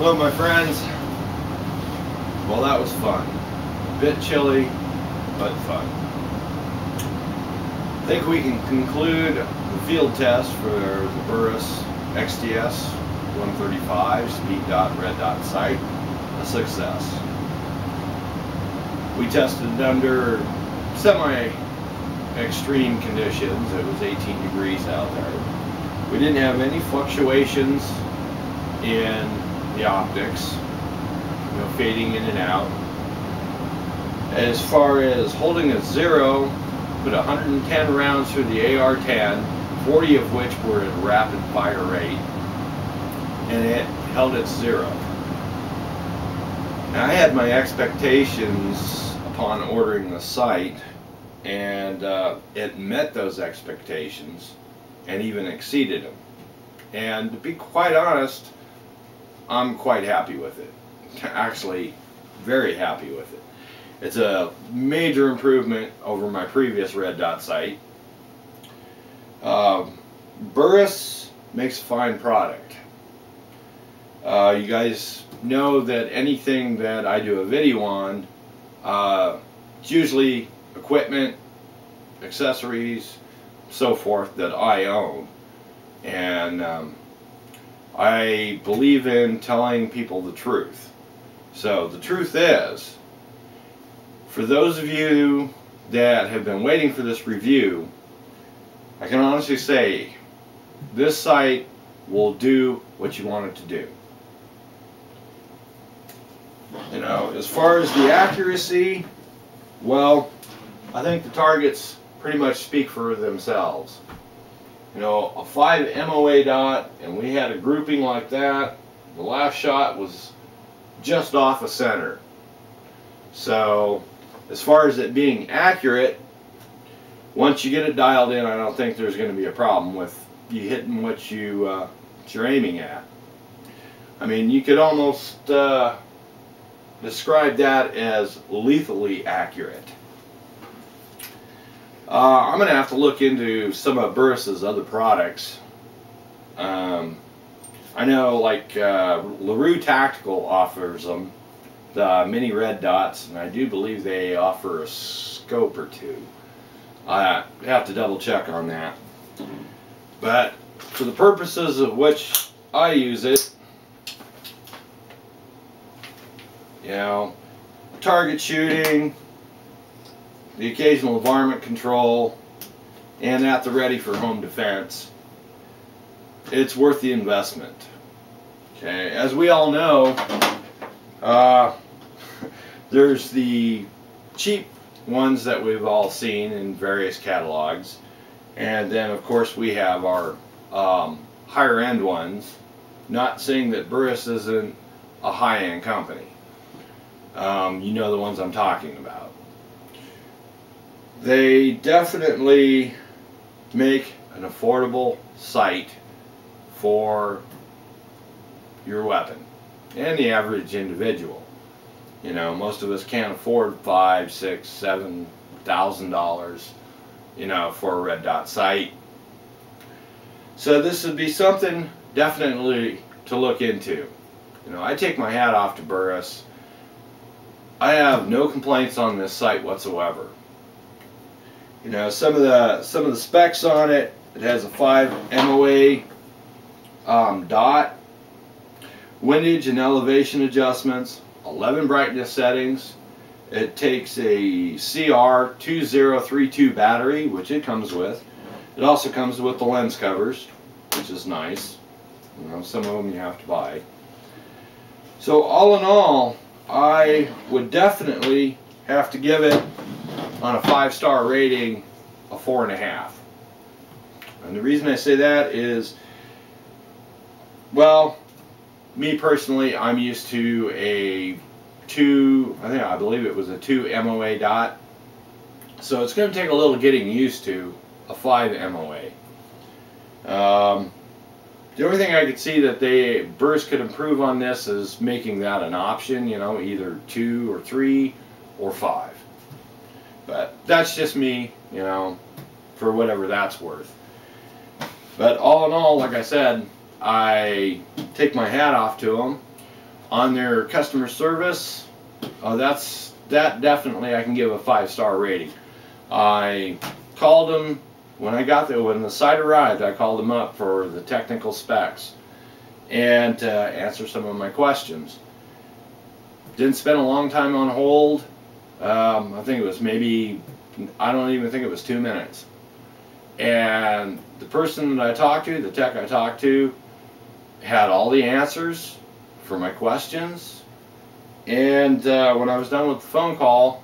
Well, my friends, well, that was fun. A bit chilly, but fun. I think we can conclude the field test for the Burris XTS-135 speed.Red.Sight a success. We tested under semi-extreme conditions. It was 18 degrees out there. We didn't have any fluctuations in the optics, no fading in and out. As far as holding at zero, put 110 rounds through the AR-10, 40 of which were at rapid fire rate, and it held at zero. Now, I had my expectations upon ordering the sight, and it met those expectations and even exceeded them. And to be quite honest, I'm quite happy with it. Actually, very happy with it. It's a major improvement over my previous red dot sight. Burris makes a fine product. You guys know that anything that I do a video on, it's usually equipment, accessories, so forth that I own. And I believe in telling people the truth. So the truth is, for those of you that have been waiting for this review, I can honestly say this sight will do what you want it to do. You know, as far as the accuracy, well, I think the targets pretty much speak for themselves. You know, a 5 MOA dot, and we had a grouping like that. The last shot was just off of center. So, as far as it being accurate, once you get it dialed in, I don't think there's going to be a problem with you hitting what you're aiming at. I mean, you could almost describe that as lethally accurate. I'm going to have to look into some of Burris's other products. I know, like LaRue Tactical offers them, the mini red dots, and I do believe they offer a scope or two. I have to double check on that. But for the purposes of which I use it, you know, target shooting, the occasional varmint control, and at the ready for home defense, it's worth the investment. Okay, as we all know, there's the cheap ones that we've all seen in various catalogs, and then of course we have our higher end ones. Not saying that Burris isn't a high-end company. You know the ones I'm talking about. They definitely make an affordable sight for your weapon and the average individual. You know, most of us can't afford $5,000, $6,000, $7,000, you know, for a red dot sight. So this would be something definitely to look into. You know, I take my hat off to Burris. I have no complaints on this sight whatsoever. You know, some of the specs on it, it has a 5 MOA dot, windage and elevation adjustments, 11 brightness settings. It takes a CR2032 battery, which it comes with. It also comes with the lens covers, which is nice. You know, some of them you have to buy. So all in all, I would definitely have to give it, on a 5-star rating, a 4.5. And the reason I say that is, well, me personally, I'm used to a 2, I believe it was a 2 MOA dot. So it's going to take a little getting used to a 5 MOA. The only thing I could see that Burris could improve on this is making that an option, you know, either 2 or 3 or 5. But that's just me, you know, for whatever that's worth. But all in all, like I said, I take my hat off to them. on their customer service, that definitely I can give a 5-star rating. I called them when I got there. When the site arrived, I called them up for the technical specs and to answer some of my questions. Didn't spend a long time on hold. I think it was maybe, I don't even think it was 2 minutes. And the person that I talked to, the tech I talked to, had all the answers for my questions. And when I was done with the phone call,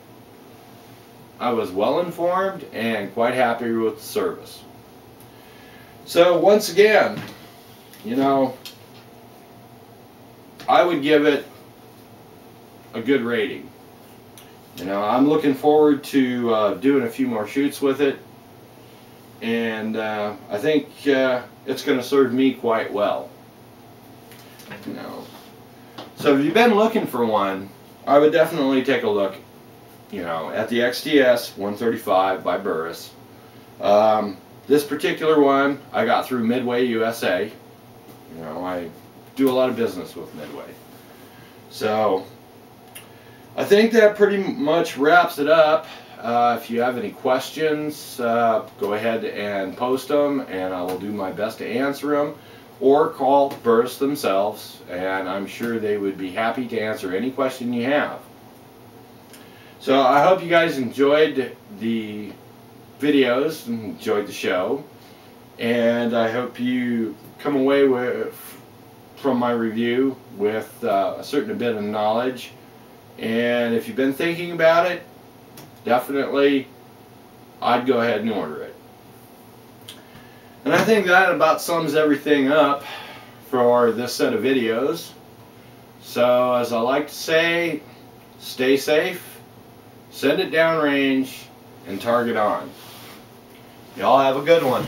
I was well informed and quite happy with the service. So once again, you know, I would give it a good rating. You know, I'm looking forward to doing a few more shoots with it, and I think it's going to serve me quite well. You know, so if you've been looking for one, I would definitely take a look, you know, at the XTS-135 by Burris. This particular one I got through Midway USA. You know, I do a lot of business with Midway. So I think that pretty much wraps it up. If you have any questions, go ahead and post them, and I will do my best to answer them. Or call Burris themselves, and I'm sure they would be happy to answer any question you have. So I hope you guys enjoyed the videos and enjoyed the show, and I hope you come away from my review with a certain bit of knowledge. And if you've been thinking about it, definitely I'd go ahead and order it. And I think that about sums everything up for this set of videos. So as I like to say, stay safe, send it downrange, and target on. Y'all have a good one.